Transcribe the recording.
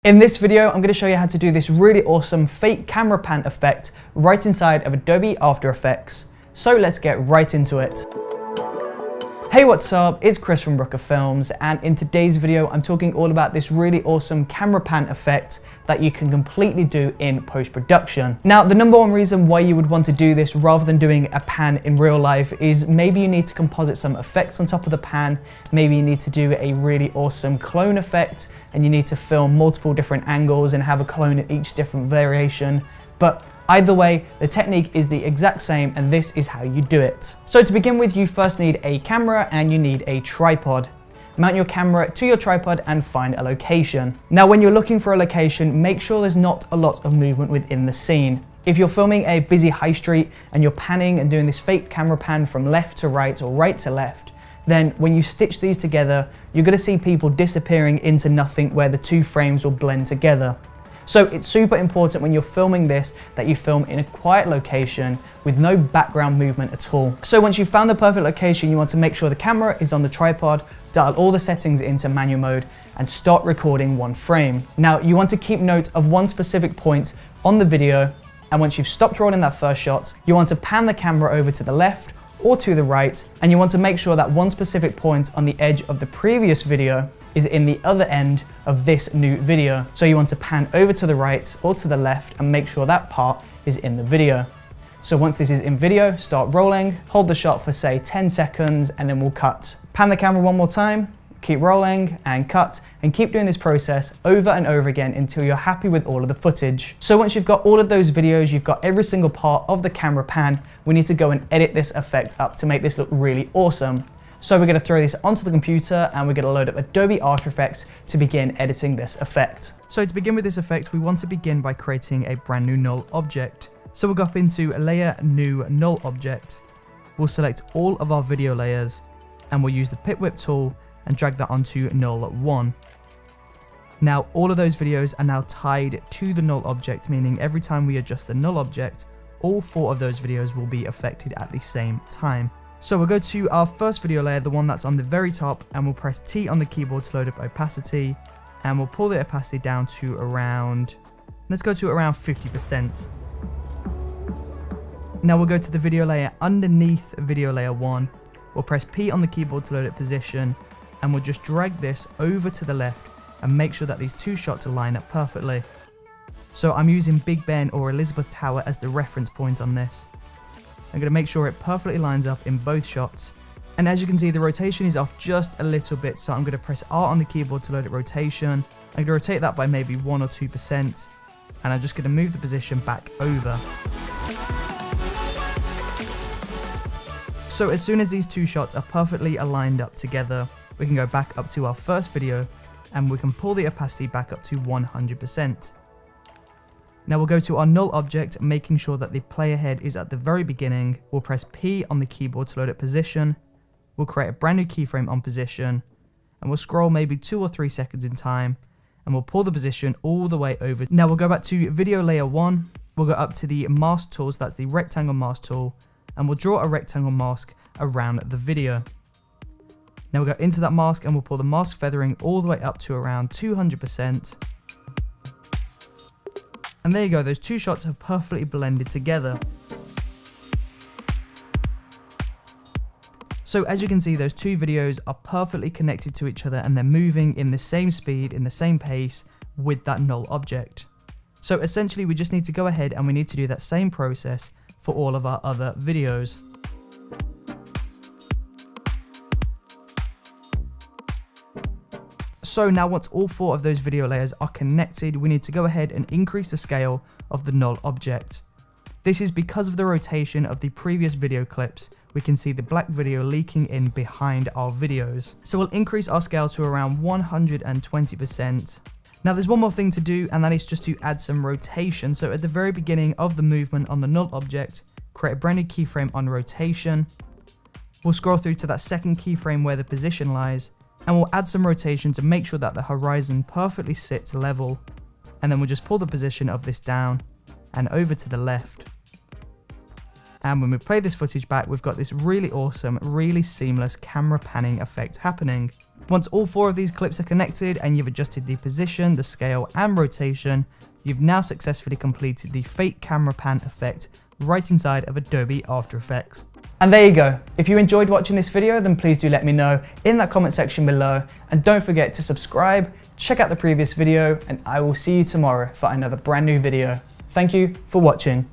In this video, I'm going to show you how to do this really awesome fake camera pan effect right inside of Adobe After Effects. So let's get right into it. Hey, what's up? It's Chris from Brooker Films, and in today's video, I'm talking all about this really awesome camera pan effect that you can completely do in post-production. Now, the number one reason why you would want to do this rather than doing a pan in real life is maybe you need to composite some effects on top of the pan, maybe you need to do a really awesome clone effect, and you need to film multiple different angles and have a clone at each different variation. But either way, the technique is the exact same, and this is how you do it. So to begin with, you first need a camera and you need a tripod. Mount your camera to your tripod and find a location. Now, when you're looking for a location, make sure there's not a lot of movement within the scene. If you're filming a busy high street and you're panning and doing this fake camera pan from left to right or right to left, then when you stitch these together, you're gonna see people disappearing into nothing where the two frames will blend together. So it's super important when you're filming this that you film in a quiet location with no background movement at all. So once you've found the perfect location, you want to make sure the camera is on the tripod, dial all the settings into manual mode, and start recording one frame. Now, you want to keep note of one specific point on the video, and once you've stopped rolling that first shot, you want to pan the camera over to the left or to the right, and you want to make sure that one specific point on the edge of the previous video is in the other end of this new video. So you want to pan over to the right or to the left and make sure that part is in the video. So once this is in video, start rolling, hold the shot for say 10 seconds, and then we'll cut. Pan the camera one more time, keep rolling and cut, and keep doing this process over and over again until you're happy with all of the footage. So once you've got all of those videos, you've got every single part of the camera pan, we need to go and edit this effect up to make this look really awesome. So we're going to throw this onto the computer and we're going to load up Adobe After Effects to begin editing this effect. So to begin with this effect, we want to begin by creating a brand new null object. So we'll go up into Layer, New, Null Object. We'll select all of our video layers and we'll use the Pip Whip tool and drag that onto null 1. Now all of those videos are now tied to the null object, meaning every time we adjust the null object, all 4 of those videos will be affected at the same time. So we'll go to our first video layer, the one that's on the very top, and we'll press T on the keyboard to load up opacity, and we'll pull the opacity down to around, let's go to around 50%. Now we'll go to the video layer underneath video layer 1, we'll press P on the keyboard to load up position, and we'll just drag this over to the left and make sure that these 2 shots line up perfectly. So I'm using Big Ben or Elizabeth Tower as the reference point on this. I'm going to make sure it perfectly lines up in both shots. And as you can see, the rotation is off just a little bit, so I'm going to press R on the keyboard to load up rotation. I'm going to rotate that by maybe 1 or 2%, and I'm just going to move the position back over. So as soon as these 2 shots are perfectly aligned up together, we can go back up to our first video, and we can pull the opacity back up to 100%. Now we'll go to our null object, making sure that the player head is at the very beginning. We'll press P on the keyboard to load up position. We'll create a brand new keyframe on position, and we'll scroll maybe 2 or 3 seconds in time, and we'll pull the position all the way over. Now we'll go back to video layer 1. We'll go up to the mask tool, so that's the rectangle mask tool, and we'll draw a rectangle mask around the video. Now we'll go into that mask and we'll pull the mask feathering all the way up to around 200%. And there you go, those 2 shots have perfectly blended together. So as you can see, those 2 videos are perfectly connected to each other and they're moving in the same speed, in the same pace with that null object. So essentially we just need to go ahead and we need to do that same process for all of our other videos. So now once all 4 of those video layers are connected, we need to go ahead and increase the scale of the null object. This is because of the rotation of the previous video clips. We can see the black video leaking in behind our videos. So we'll increase our scale to around 120%. Now there's one more thing to do, and that is just to add some rotation. So at the very beginning of the movement on the null object, create a brand new keyframe on rotation. We'll scroll through to that second keyframe where the position lies, and we'll add some rotation to make sure that the horizon perfectly sits level, and then we'll just pull the position of this down and over to the left. And when we play this footage back, we've got this really awesome, really seamless camera panning effect happening. Once all 4 of these clips are connected and you've adjusted the position, the scale and rotation, you've now successfully completed the fake camera pan effect right inside of Adobe After Effects. And there you go. If you enjoyed watching this video, then please do let me know in that comment section below. And don't forget to subscribe, check out the previous video, and I will see you tomorrow for another brand new video. Thank you for watching.